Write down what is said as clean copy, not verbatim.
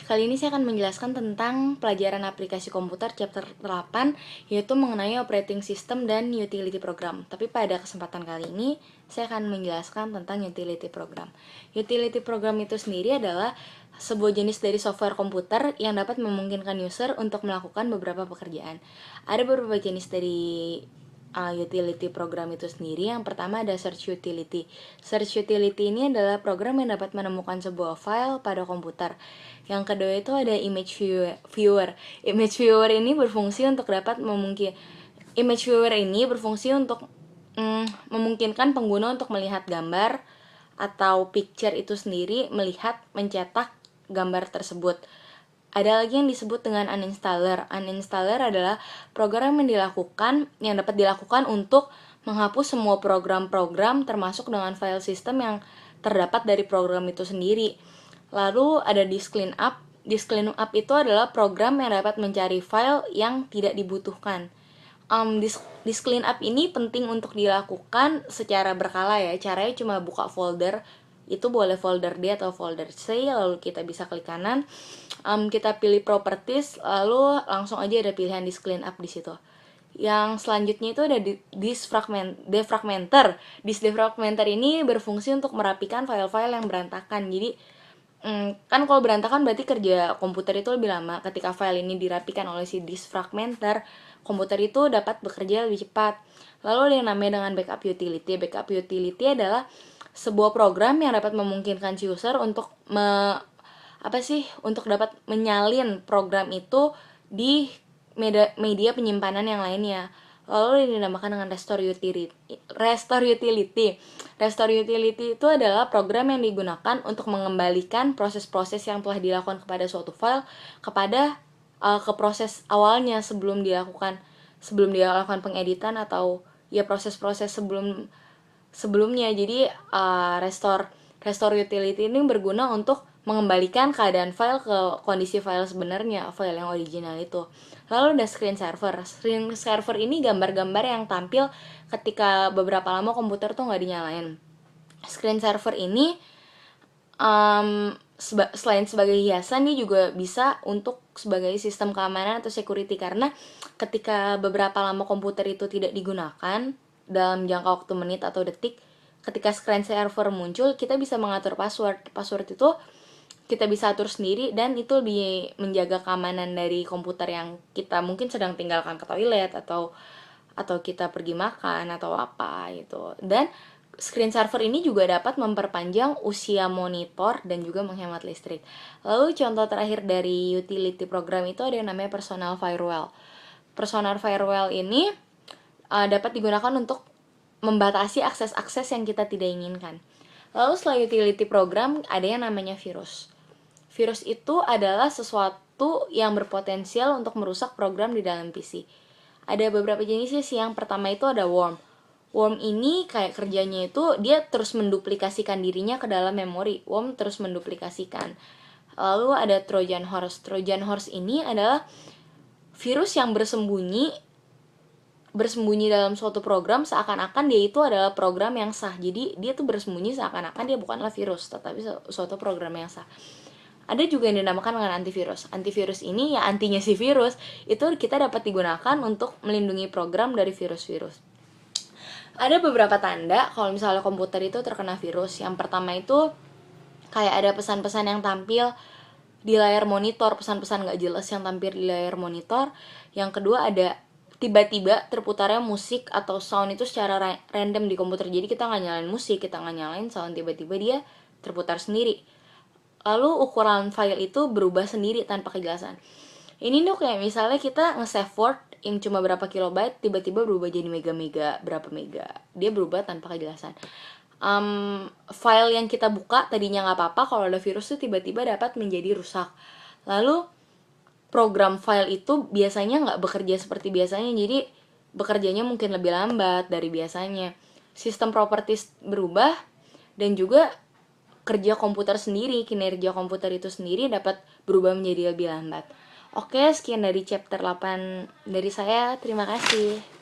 kali ini saya akan menjelaskan tentang pelajaran aplikasi komputer chapter 8, yaitu mengenai operating system dan utility program. Tapi pada kesempatan kali ini, saya akan menjelaskan tentang utility program. Utility program itu sendiri adalah sebuah jenis dari software komputer yang dapat memungkinkan user untuk melakukan beberapa pekerjaan. Ada beberapa jenis dari utility program itu sendiri. Yang pertama ada search utility. Search utility ini adalah program yang dapat menemukan sebuah file pada komputer. Yang kedua itu ada image viewer. Image viewer ini berfungsi untuk memungkinkan pengguna untuk melihat gambar atau picture itu sendiri, melihat, mencetak gambar tersebut. Ada lagi yang disebut dengan uninstaller. Uninstaller adalah program yang dapat dilakukan untuk menghapus semua program-program termasuk dengan file system yang terdapat dari program itu sendiri. Lalu ada disk cleanup. Disk cleanup itu adalah program yang dapat mencari file yang tidak dibutuhkan. Disk cleanup ini penting untuk dilakukan secara berkala ya. Caranya cuma buka folder, itu boleh folder D atau folder C, lalu kita bisa klik kanan, kita pilih properties, lalu langsung aja ada pilihan disk cleanup di situ. Yang selanjutnya itu ada disk defragmenter. Disk defragmenter ini berfungsi untuk merapikan file-file yang berantakan. Jadi kan kalau berantakan berarti kerja komputer itu lebih lama. Ketika file ini dirapikan oleh si disk fragmenter, komputer itu dapat bekerja lebih cepat. Lalu ada yang namanya dengan backup utility. Backup utility adalah sebuah program yang dapat memungkinkan si user untuk dapat menyalin program itu di media penyimpanan yang lainnya. Lalu dinamakan dengan restore utility. Restore utility itu adalah program yang digunakan untuk mengembalikan proses-proses yang telah dilakukan kepada suatu file ke proses awalnya sebelum dia lakukan pengeditan atau ya proses-proses sebelumnya. Jadi restore utility ini berguna untuk mengembalikan keadaan file ke kondisi file sebenarnya, file yang original itu. Lalu ada screen saver. Screen saver ini gambar-gambar yang tampil ketika beberapa lama komputer tuh nggak dinyalain. Screen saver ini selain sebagai hiasan, dia juga bisa untuk sebagai sistem keamanan atau security, karena ketika beberapa lama komputer itu tidak digunakan dalam jangka waktu menit atau detik, ketika screen saver muncul, kita bisa mengatur password. Password itu kita bisa atur sendiri dan itu lebih menjaga keamanan dari komputer yang kita mungkin sedang tinggalkan ke toilet atau kita pergi makan atau apa gitu. Dan screen saver ini juga dapat memperpanjang usia monitor dan juga menghemat listrik. Lalu contoh terakhir dari utility program itu ada yang namanya personal firewall. Personal firewall ini dapat digunakan untuk membatasi akses-akses yang kita tidak inginkan. Lalu setelah utility program ada yang namanya virus. Virus itu adalah sesuatu yang berpotensial untuk merusak program di dalam PC. Ada beberapa jenisnya sih. Yang pertama itu ada worm. Worm ini kayak kerjanya itu dia terus menduplikasikan dirinya ke dalam memori. Worm terus menduplikasikan. Lalu ada Trojan horse. Trojan horse ini adalah virus yang bersembunyi dalam suatu program seakan-akan dia itu adalah program yang sah. Jadi dia tuh bersembunyi seakan-akan dia bukanlah virus, tetapi suatu program yang sah. Ada juga yang dinamakan dengan antivirus. Antivirus ini ya antinya si virus. Itu kita dapat digunakan untuk melindungi program dari virus-virus. Ada beberapa tanda kalau misalnya komputer itu terkena virus. Yang pertama itu kayak ada pesan-pesan yang tampil di layar monitor, pesan-pesan gak jelas yang tampil di layar monitor. Yang kedua ada tiba-tiba terputarnya musik atau sound itu secara random di komputer. Jadi kita gak nyalain musik, kita gak nyalain sound, tiba-tiba dia terputar sendiri. Lalu ukuran file itu berubah sendiri tanpa kejelasan. Ini tuh kayak misalnya kita nge-save Word yang cuma berapa kilobyte, tiba-tiba berubah jadi mega-mega, berapa mega. Dia berubah tanpa kejelasan. File yang kita buka tadinya nggak apa-apa, kalau ada virus tuh tiba-tiba dapat menjadi rusak. Lalu program file itu biasanya nggak bekerja seperti biasanya, jadi bekerjanya mungkin lebih lambat dari biasanya. Sistem properties berubah dan juga kinerja komputer itu sendiri dapat berubah menjadi lebih lambat. Oke, sekian dari chapter 8 dari saya. Terima kasih.